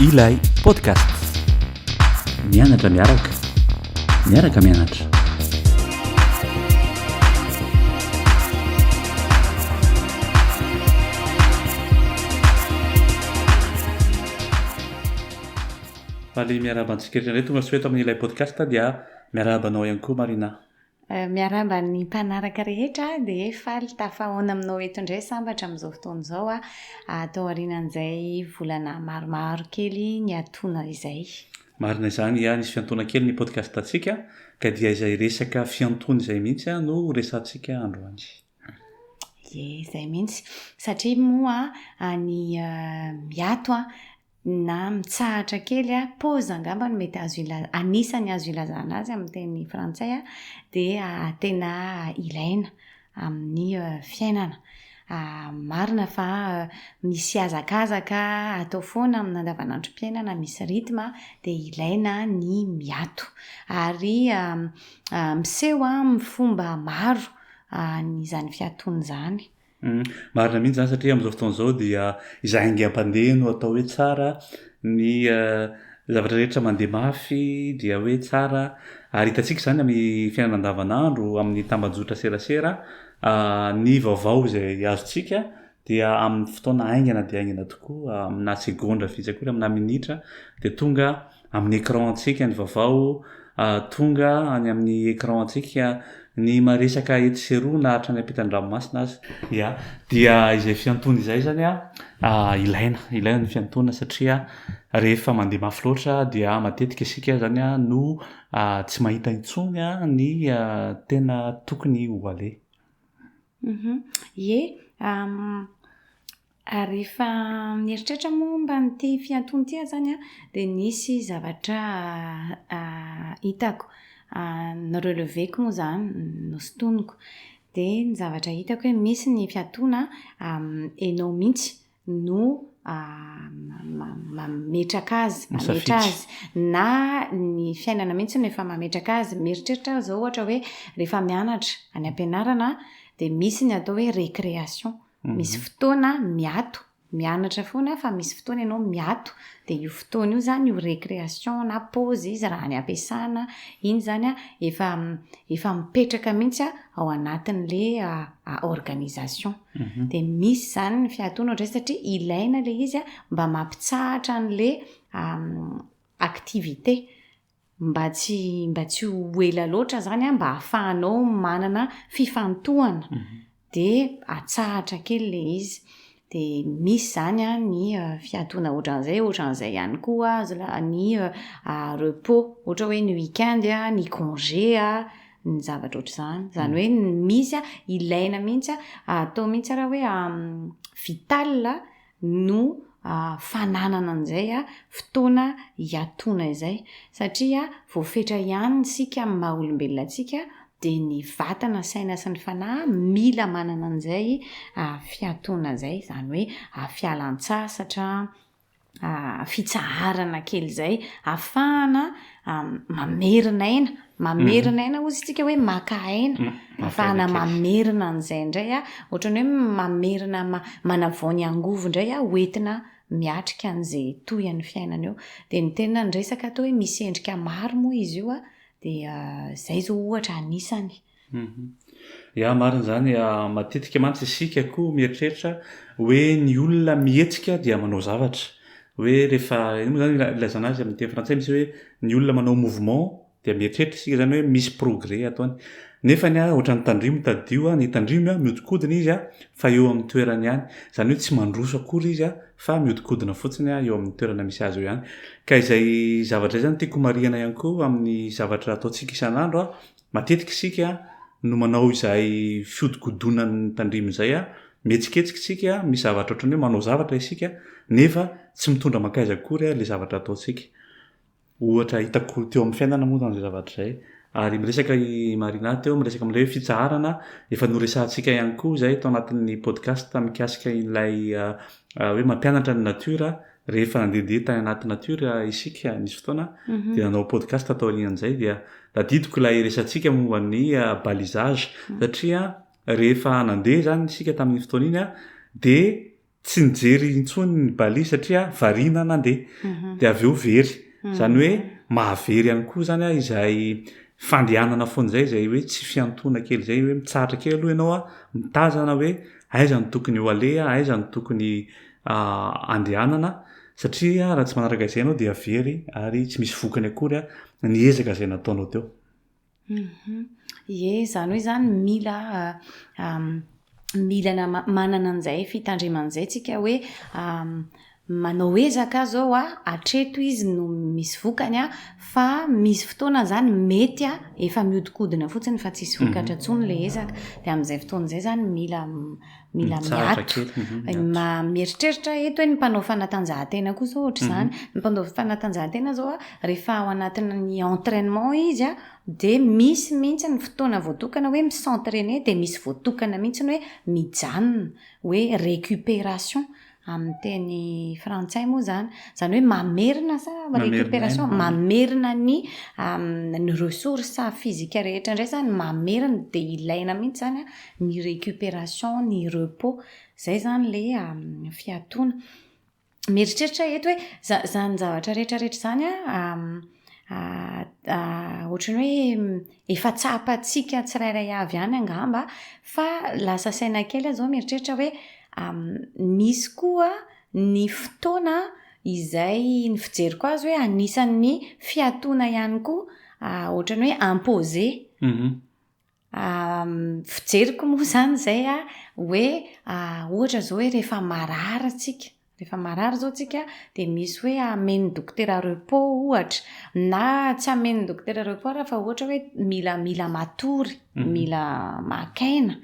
Ilay podcast. Mianatra miaraka, miaraka mianatra. Faly miarabantsika ndray tonga soeto amin'ilay podcast dia miarabanao ihany koa Marina. Miaramba ny mpanaraka rehetra dia faly tafahoana aminao eto indray sambatra amin'izao fotoana izao atao aorianan'izay volana maromaro kely ny atoana izay. Marina izany nisy fiantona kely ny podcast antsika ka dia izay resaka fiantona izay mihitsy no resantsika androany. Izay mihitsy satria moa ny miato na mitsahatra kely pause angamba no mety anisany azo ilazana azy amin'ny teny frantsay dia tena ilaina amin'ny fiainana. Marina fa misy hazakazaka atao foana amin'ny andavanandrom-piainana, misy ritma dia ilaina ny miato ary miseho amin'ny fomba maro n'izany fiatoana izany. Marina mihitsy zany satria amin'izao fotoana izao dia izay haingam-pandeha no atao hoe tsara, ny zavatra rehetra mandeha mafy dia hoe tsara ary hitantsika izany amin'ny fiainana andavanandro, amin'ny tambajotra serasera, ny vaovao izay azontsika dia amin'ny fotoana aingana dia aingana tokoa, amina segondra vitsy akory, amina minitra dia tonga amin'ny écran antsika ny vaovao, tonga any amin'ny écran antsika ny maresaka eto sy eroa na hatrany ampitan-dranomasina azy. Dia izay fiantona izay zany ilaina ny fiantona satria rehefa mandeha mafy loatra dia matetika isika zany no tsy mahita intsony ny tena tokony ho aleha. Rehefa mieritreritra momba n'ity fiantona ity zany dia nisy zavatra hitako noreleveko moa zany nosintoniko dia ny zavatra hitako hoe misy ny fiantona enao mihitsy no mametraka azy na ny fiainana mihitsy no efa mametraka azy. Mieritreritra zao ohatra hoe rehefa mianatra any am-pianarana dia misy ny atao hoe récréation, misy fotoana miato, mianatra foana fa misy fotoana ianao miato dia io fotoana io zany io récréation na pause izy raha any ampiasana iny zany efa mipetraka mihitsy ao anatin'le organisation. Dia misy zany ny fiatoana ohatray satria ilaina le izy mba mampitsahatra an'le activité mba tsy ho ela loatra zany mba ahafahanao manana fifantohana dia atsahatra kely le izy. Dia misy zany ny fiatoana ohatran'izay ihany koa ny repos ohatra hoe ny week-end ny congé ny zavatra ohatr'izany. Izany hoe misy ilaina mihitsy atao mihitsy raha hoe vital no fananana an'izay fotoana hiatoana izay satria voafetra ihany sika amin'ny maha olombelona antsika dia ny vatana, saina sy ny fanahy mila manana an'izay fiatoana izay, izany hoe fialan-tsasatra, fitsaharana kely izay ahafahana mamerina aina ozy tsika hoe maka aina, ahafahana mamerina an'izay indray ohatrany hoe mamerina manavao ny angovo indray hoentina miatrika an'izay tohan'ny fiainana eo. Dia ny tena ny resaka atao hoe misy endrika maro moa izy io dia izay zao ohatra anisany. Marina zany matetika mantsy isika koa mieritreritra hoe ny olona mihetsika dia manao zavatra, hoe rehefa ino moa zany ilazana azy amin'ny teny frantsay misy hoe ny olona manao mouvement dia mieritreritra isika zany hoe misy progrès ataony. Nefa ohatran'ny tandrimo tadio, ny tandrimo miodikodina izy fa eo amin'ny toerany ihany, izany hoe tsy mandroso akory izy fa miodikodina fotsiny eo amin'ny toerana misy azy eo ihany. Ka izay zavatra izay zany tiako marihana ihany koa amin'ny zavatra ataontsika isan'andro matetika isika no manao izay fiodikodonan'ny tandrimo izay mihetsiketsika isika misy zavatra ohatrany hoe manao zavatra isika nefa tsy mitondra makaiza akory le zavatra ataontsika. Ohatra hitako teo amin'ny fiainana moa zany zavatra izay. Ary miresaka Marina teo miresaka amin'ilay hoe fitsaharana efa noresantsika ihany koa izay tao anatin'ny podcast mikasika ilay hoe mampianatra ny natiora rehefa nandehandeha tany anaty natiora isika nisy fotoana dia nanao podcast atao aorian'izay dia tadidiko ilay resantsika momba ny balisage satria rehefa nandeha zany isika tamin'ny fotoana iny dia tsy nijery intsony ny balia satria variana nandeha de avy eo very zany hoe mahavery ihany koa zany a izay fandehanana foana zay hoe tsy fiantona kely zay hoe mitsahatra kely aloha ianao a mitazana hoe aiza ny tokony ho alea aiza ny tokony andehanana satria raha tsy manaraka izay ianao de avery ary tsy misy vokany akory a ny ezaka zay nataonao teo. Ie zany hoe zany mila manana an'izay fitandreman'izay tsika hoe manao ezaka zao atreto izy no misy vokany fa misy fotoana zany mety efa miodikodina fotsiny fa tsisy vokatra ntsony le ezaka de amin'izay fotoana zay zany mila miato mieritreritra eto hoe ny mpanao fanatanjahantena kosa ohatra zany ny mpanao fanatanjahantena zao rehefa ao anatin'ny entraînement izy de misy mihitsy ny fotoana voatokana hoe misentraîner de misy voatokana mihitsy hoe mijanona hoe récupération amin'ny teny frantsay moa zany hoe mamerina sa récupération mamerina ny ressources physique rehetra indray zany mamerina de ilaina mihitsy zany ny récupération ny repos zay zany le fiatoana mieritreritra eto hoe zany zavatra rehetrarehetra zany ohatrany hoe efa tsapatsika tsirairay avy any angamba fa lasa saina kely zao mieritreritra hoe misy koa ny fotoana izay ny fijeriko azy hoe anisan'ny fiatoana ihany koa ohatrany hoe imposé fijeriko moa zany zay hoe ohatra zao hoe rehefa marary zao tsika de misy hoe amen'ny dokotera repos ohatra na tsy amen'ny dokotera repos fa ohatra hoe mila matory mila makaina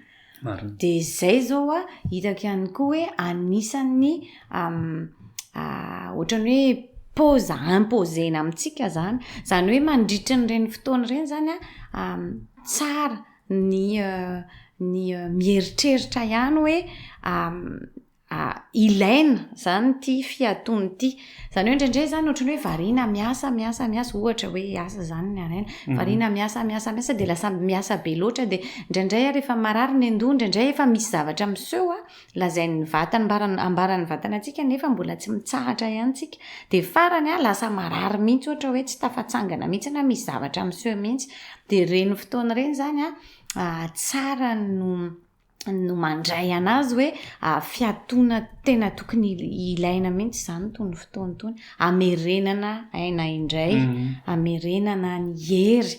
de zay zao hitako ihany koa hoe anisan'ny ohatrany hoe pause imposena amintsika zany hoe mandritra n'ireny fotoana ireny zany tsara ny mieritreritra ihany hoe ilaina zany ty fiatoany ty zany hoe indraindray zany ohatrany hoe variana miasa ohatra hoe asa zany ny araina variana miasa de lasa miasa be loatra de indraindray rehefa marary ny andoha indraindray efa misy zavatra miseho lazain'ny vatana ambaran'ny vatana antsika nefa mbola tsy mitsahatra ihany tsika de farany lasa marary mihitsy ohatra hoe tsy tafatsangana mihitsy na misy zavatra miseho mihitsy de reny fotoana reny zany tsara no mandray anazy hoe fiatoana tena tokony ilaina mihitsy zany tony fotoana tony amerenana aina indray amerenana ny hery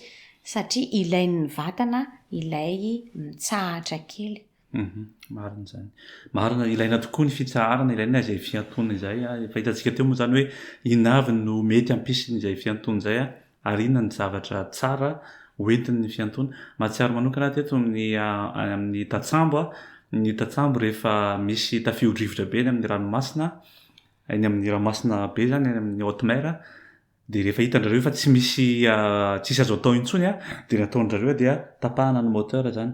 satria ilain'ny vatana ilay mitsahatra kely. Marina zany marina ilaina tokoa ny fitsaharana ilaina izay fiatoana izay efa hitantsika teo moa zany hoe inavy no mety ampisiny izay fiatoana izay ary inona ny zavatra tsara hoentin'ny fiantona mahatsiaro manokana teto amin'ny tatsambo ny tatsambo rehefa misy tafiodrivotra be ny amin'ny ranomasina eny amin'ny ranomasina be zany eny amin'ny haute mer de rehefa hitandrareo fa tsy misy tsisy azo atao intsony de nataondrareo dia tapahana ny moteur zany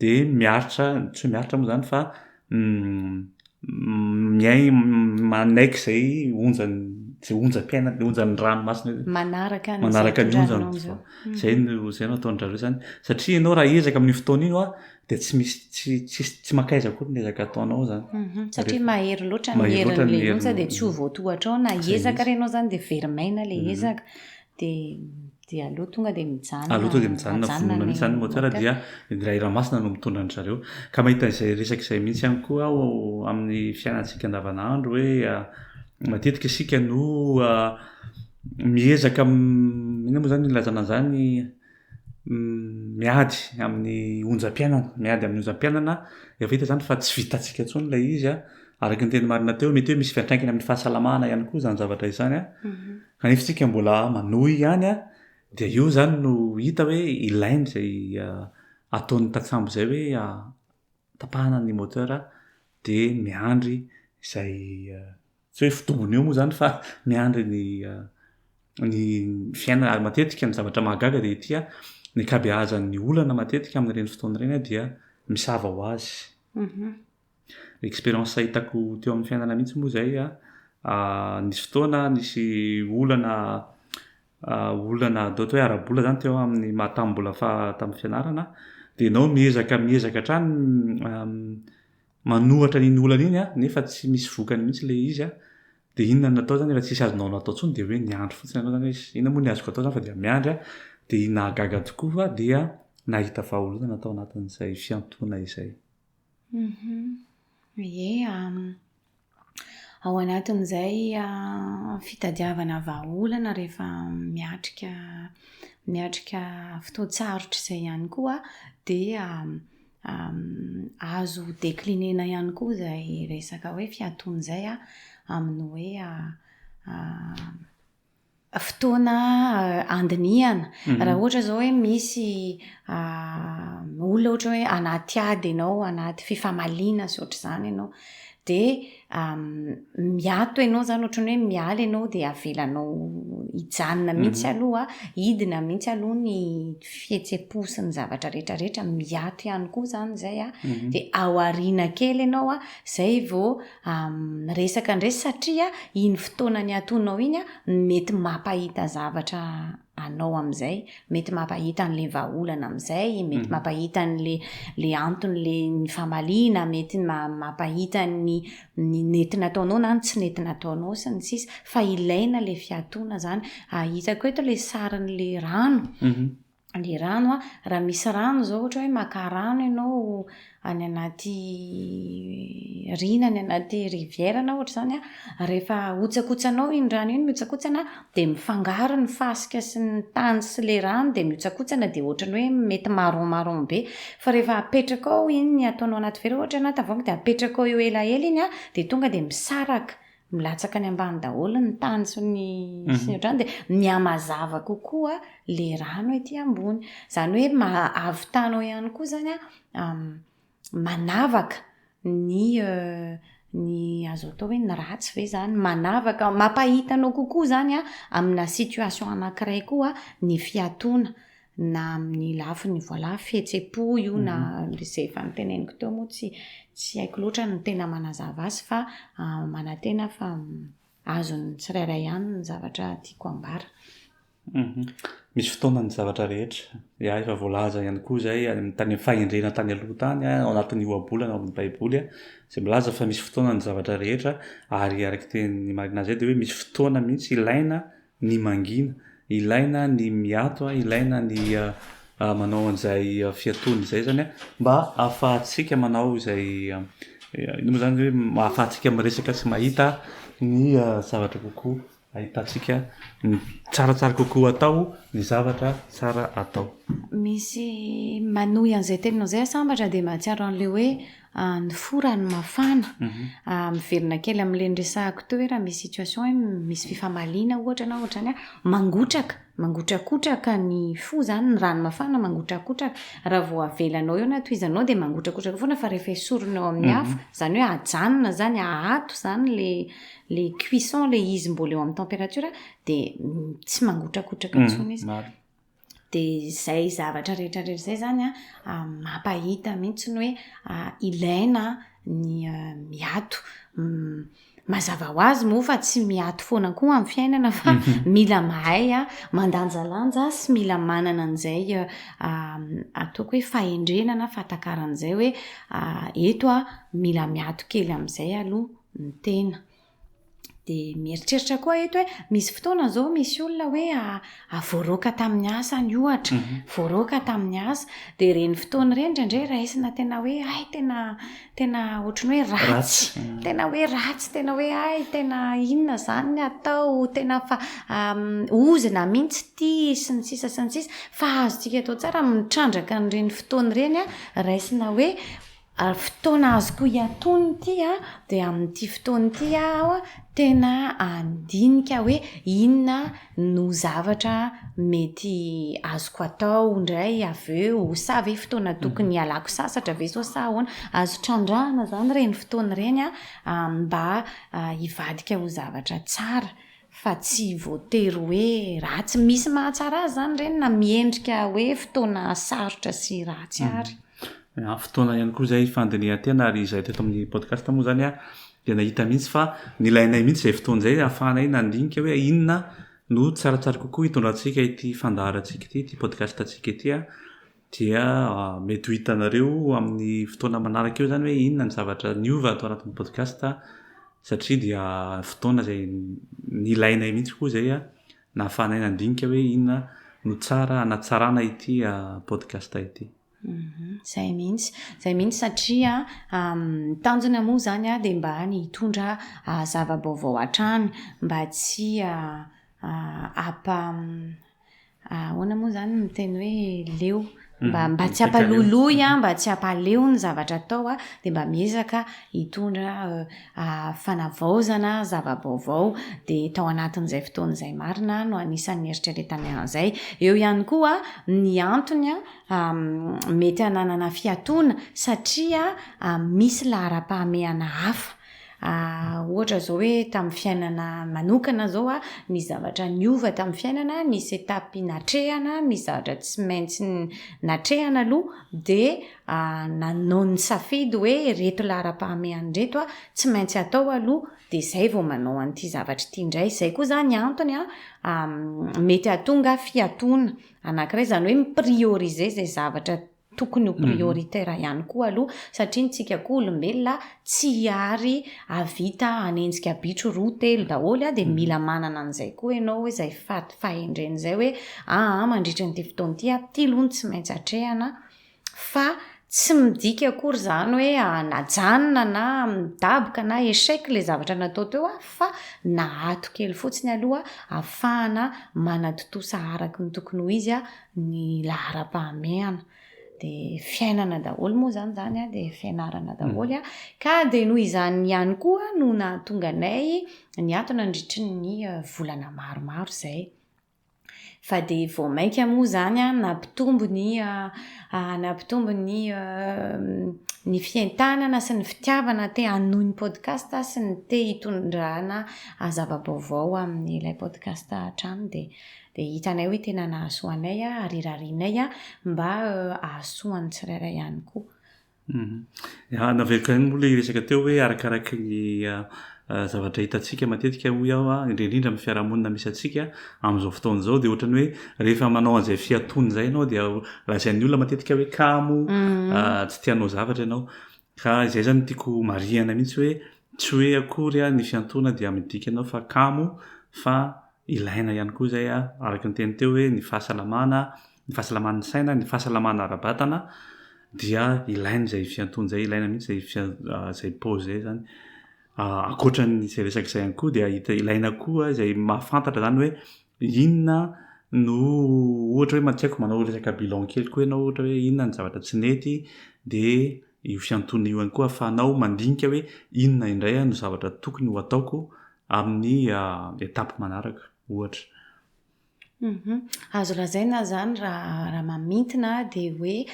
de miaritra tsy hoe miaritra moa zany fa manaiky zay onjany tsy onjam-piainana le onjan'ny ranomasina manaraka ny onjany zay no ataondrareo zany satria ianao raha ezaka amin'ny fotoana ino de tsy misy tsy makaiza koa ny ezaka ataonao zany satria mahery loatra ny herin'le onja de tsy ho voatohatra ao na ezaka renao zany de verimaina le ezaka de aloha tonga de mijanona vonona mihitsy zany moteur dia ray ramasina no mitondra ny zareo ka mahita izay resaka izay mihitsy ihany koa ao amin'ny fiainantsika andavanandro hoe matetika isika no miezaka ina moa zany ilazana zany miady amin'ny onjam-piainana efa hita zany fa tsy vitantsika ntsony ilay izy araky ny teny marina teo mety hoe misy fiantraikany amin'ny fahasalamana ihany koa zany zavatra izany kanefa tsika mbola manohy ihany de io zany no hita hoe ilainy zay ataon'ny tatsambo zay hoe tapahana ny moteur de miandry izay tsy hoe fitombony eo moa zany fa miandry ny fiainana ary matetika ny zavatra mahagaga de tia ny kabeazan'ny olana matetika amin'ireny fotoana ireny dia misava ho azy. Expérience hitako teo amin'ny fiainana mihitsy moa zay nisy fotoana nisy olana dot hoe arabola zany teo amin'ny mahatambola tamin'ny fianarana de ianao miezaka hatrany manohatra iny olana iny a nefa tsy misy vokany mihitsy le izy a de inona natao zany raha tsisy azonao natao tsony de hoe miandro fotsiny anao zany hoe inona moa ny azoko atao zany fa de miandry a de nahagaga tokoa fa dia nahita vahaolona natao anatin'izay fiantoana izay. Ie, ao anatin'izay fitadiavana vahaolana rehefa miatrika fotoan-tsarotra izay ihany koa dia azo deklinena ihany koa izay resaka hoe fiantoana izay amin'ny hoe fotoana andiniana. Raha ohatra zao hoe misy olona ohatra hoe anaty ady ianao, anaty fifamaliana sy ohatra izany ianao, de miato ianao zany ohatrany hoe miala ianao de avelanao hijanona mihitsy aloha, hidina mihitsy aloha ny fihetsem-po sy ny zavatra rehetrarehetra, miato ihany koa zany zay de ao aoriana kely ianao zay vao resaka indray satria iny fotoana ny atonao iny mety mampahita zavatra anao amin'izay, mety mampahita an'le vahaolana amin'izay, mety mampahita le antony ny famaliana, mety mampahita ny nety nataonao na ny tsy nety nataonao sy ny sisa, fa ilaina le fiantoana zany. Hitako eto le sarin'le rano. Le rano raha misy rano zao ohatra hoe maka rano ianao any anaty rina, any anaty riviera na ohatra zany rehefa hotsakotsanao iny rano iny, mihotsakotsana de mifangaro ny fasika sy ny tany sy le rano de mihotsakotsana de ohatrany hoe mety marron be, fa rehefa apetraka ao iny ny ataonao anaty vera ohatra anaty tavoahangy de apetraka ao eo elaela iny de tonga de misaraka, milatsaka ny ambany daholo ny tany sy ny ohatrany de mihamazava kokoa le rano ety ambony. Zany hoe avitanao ihany koa zany manavaka ny azo atao hoe ny ratsy ve zany, manavaka, mampahitanao kokoa zany amina situation anankiray koa ny fiantoana na amin'ny lafiny voilà fihetsem-po io na izay efa niteneniko teo moa tsy haiko loatra ny tena manazava azy fa manantena fa azon'ny tsirairay ihany ny zavatra tiako ambara. Misy fotoana ny zavatra rehetra. Ia, efa voalaza ihany koa zay tany fahendrena tany aloha tany ao anatin'ny ohabolana ao amin'ny baiboly izay milaza fa misy fotoana ny zavatra rehetra ary araka teny marina zay de hoe misy fotoana mihitsy ilaina ny mangina, ilaina ny miato, ilaina ny manao an'izay fiantoana izay zany mba ahafahantsika manao izay ino moa zany hoe ahafahantsika miresaka sy mahita ny zavatra kokoa, ahitantsika tsaratsara kokoa atao ny zavatra tsara atao. Misy manohy an'izay teninao zay sambatra de mahatsiaro an'le hoe ny fora ny mafana. Miverina kely amin'le resahako teo hoe raha misy situation hoe misy fifamaliana ohatra na ohatrany mangotrakotraka ny fo zany, ny rano mafana mangotrakotraka, raha vao avelanao eo na tohizanao de mangotrakotraka foana, fa rehefa esorina ao amin'ny afo zany hoe ajanona zany, ahato zany le cuisson, le izy mbola eo amin'ny température de tsy mangotrakotraka intsony izy. De zay zavatra rehetrarehetra zay zany mampahita mihitsy ny hoe ilaina ny miato. Mazava ho azy moa fa tsy miato foana koa amin'ny fiainana fa mila mahay mandanjalanja sy mila manana an'izay ataoko hoe fahendrenana, fatakaran'izay hoe eto mila miato kely amin'izay aloha ny tena. De mieritreritra koa eto hoe misy fotoana zao misy olona hoe voaroaka tamin'ny asa ny ohatra, voaroaka tamin'ny asa de reny fotoana reny indray raisina tena hoe tena ohatrany hoe ratsy, tena hoe ratsy, tena hoe tena inona zany atao, tena fa ozina mihitsy ty sy ny sisa fa azontsika atao tsara mitrandraka n'ireny fotoana reny raisina hoe fotoana azoko hiantony ity de amin'ity fotoana ity aho tena andinika hoe inona no zavatra mety azoko atao indray aveo, sa ve fotoana tokony hialako sasatra ve zao sa ahoana, azo trandrahana zany reny fotoana reny mba hivadika ho zavatra tsara fa tsy voatery hoe ratsy. Misy mahatsara azy zany reny na miendrika hoe fotoana sarotra sy ratsy ary. Fotoana ihany koa zay fandinihan-tena ary izay teto amin'ny podcast moa zany dia nahita mihitsy fa nilainay mihitsy izay fotoana izay ahafahanay nandinika hoe inona no tsaratsara kokoa hitondrantsika ity fandaharantsika ity podcast antsika ity dia mety ho hitanareo amin'ny fotoana manaraka eo zany hoe inona ny zavatra niova atao anatin'ny podcast satria dia fotoana zay nilainay mihitsy koa zay nahafahanay nandinika hoe inona no tsara anatsarana ity podcast ity. Zay mihitsy satria tanjona moa zany dia mba ny hitondra zava-baovao hatrany mba tsy ahoana moa zany ny teny hoe leo mba tsy hampaloloy mba tsy hampaleo ny zavatra atao dia mba miezaka hitondra fanavaozana zava-baovao dia tao anatin'izay fotoan'izay marina no anisan'ny eritreretany an'izay. Eo ihany koa ny antony mety hananana fiatoana satria misy lahara-pahamehana hafa. Ohatra zao hoe tamin'ny fiainana manokana zao ny zavatra niova tamin'ny fiainana nisy etapy natrehana, nisy zavatra tsy maintsy natrehana aloha dia nanao ny safidy hoe reto lahara-pahamehana reto tsy maintsy atao aloha dia izay vao manao an'ity zavatra ity indray. Izay koa zany antony mety hahatonga fiatoana anankiray zany hoe mipriorize izay zavatra tokony ho prioritaire ihany koa aloha satria ntsika koa olombelona tsy hiary havita hanenjika bitro roa telo daholo dia mila manana an'izay koa ianao hoe izay fahendren'izay hoe mandritra n'ity fotoana ity ity aloha tsy maintsy hatrehana fa tsy midika akory zany hoe najanona na midaboka na échec le zavatra natao teo fa nahato kely fotsiny aloha ahafahana manatotosa araka ny tokony ho izy ny lahara-pahamehana. Dia fiainana daholo moa zany dia fianarana daholo ka dia noho izany ihany koa no nahatonga anay niatona nandritry ny volana maromaro izay. Fa dia vao mainka moa zany nampitombo ny fientanana sy ny fitiavana te hanohy ny podcast sy ny te hitondrana zava-baovao amin'ny ilay podcast hatrany dia hitanay hoe tena nahasoanay ary rarianay mba ahasoan'ny tsirairay ihany koa. Naverika moa ilay resaka teo hoe arakaraka ny zavatra hitantsika matetika hoy aho indrindra amin'ny fiarahamonina misy antsika amin'izao fotoana izao dia ohatrany hoe rehefa manao an'izay fiatoana izay ianao dia lazain'ny olona matetika hoe kamo tsy tianao zavatra ianao ka izay zany tiako marihana mihitsy hoe tsy hoe akory ny fiantoana dia midika ianao fa kamo fa ilaina ihany koa izay araka ny teny teo hoe ny fahasalaman'ny saina, ny fahasalamana ara-batana dia ilaina izay fiantoana izay, ilaina mihitsy izay pause izay zany. Ankoatran'izay resaka izay ihany koa dia ilaina koa izay mahafantatra zany hoe inona no ohatra hoe tsy haiko manao resaka bilan kely koa ianao ohatra hoe inona ny zavatra tsy nety dia io fiantoana io ihany koa ahafahanao mandinika hoe inona indray no zavatra tokony ho ataoko amin'ny etapy manaraka ohatra. Azo lazaina zany raha mamintina dia hoe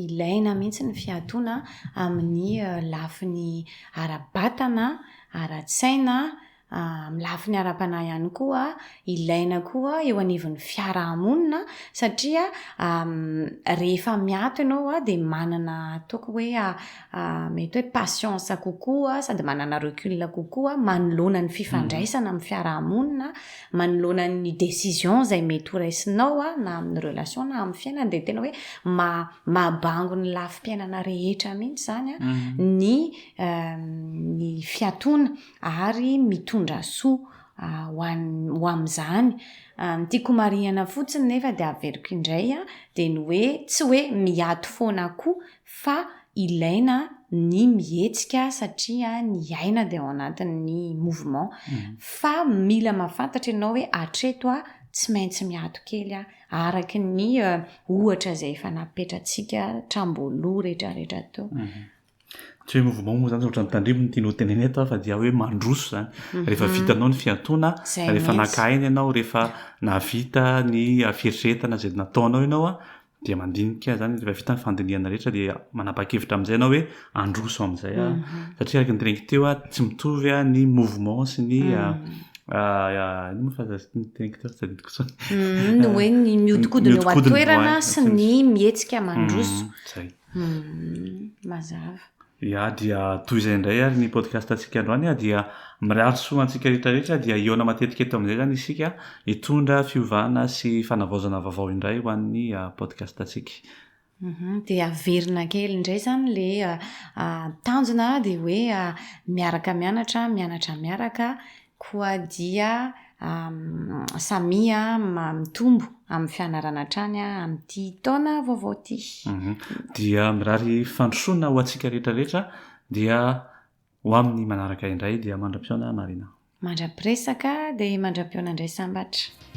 ilaina mihitsy ny fiatoana amin'ny lafiny ara-batana, ara-tsaina, amin'ny lafiny ara-panahy ihany koa ilaina koa eo anivon'ny fiarahamonina satria rehefa miato ianao dia manana ataoko hoe mety hoe patience kokoa sady manana recul kokoa manoloana ny fifandraisana amin'ny fiarahamonina, manoloana ny décision izay mety ho raisinao na amin'ny relation na amin'ny fiainana dia tena hoe mahabango ny lafim-piainana rehetra mihitsy zany ny fiatoana ary mitondra soa ho amin'izany. Tiako marihana fotsiny nefa dia averiko indray dia ny hoe tsy hoe miato foana koa fa ilaina ny mihetsika satria ny aina dia ao anatin'ny mouvement fa mila mahafantatra ianao hoe hatreto tsy maintsy miato kely araka ny ohatra izay efa napetratsika tramboaloha rehetrarehetra teo. Tsy hoe mouvement moa zany ohatran'ny tandrimo ny tianao teneny eto fa dia hoe mandroso zany. Rehefa vitanao ny fiantoana, rehefa nakaina ianao, rehefa navita ny fieritreretana izay nataonao ianao dia mandinika zany rehefa vita ny fandinihana rehetra dia manapa-kevitra amin'izay ianao hoe androso amin'izay satria araka ny teneniko teo tsy mitovy ny mouvement sy ny ny hoe ny mihodinkodina eo an-toerana sy ny mihetsika mandroso. Mazava. ia dia toy izay indray ary ny podcast antsika androany dia mirary soa antsika rehetrarehetra dia iona matetika eto amin'izay zany isika hitondra fiovana sy fanavaozana vaovao indray ho an'ny podcast antsika. Dia averina kely indray zany le tanjona de hoe miaraka miaraka koa dia samia mitombo amin'ny fianarana hatrany amin'ity taona vaovao ty. Dia mirary fandrosoana ho antsika rehetrarehetra dia ho amin'ny manaraka indray dia mandra-piona Marina. Mandra-piresaka dia mandra-piona indray sambatra.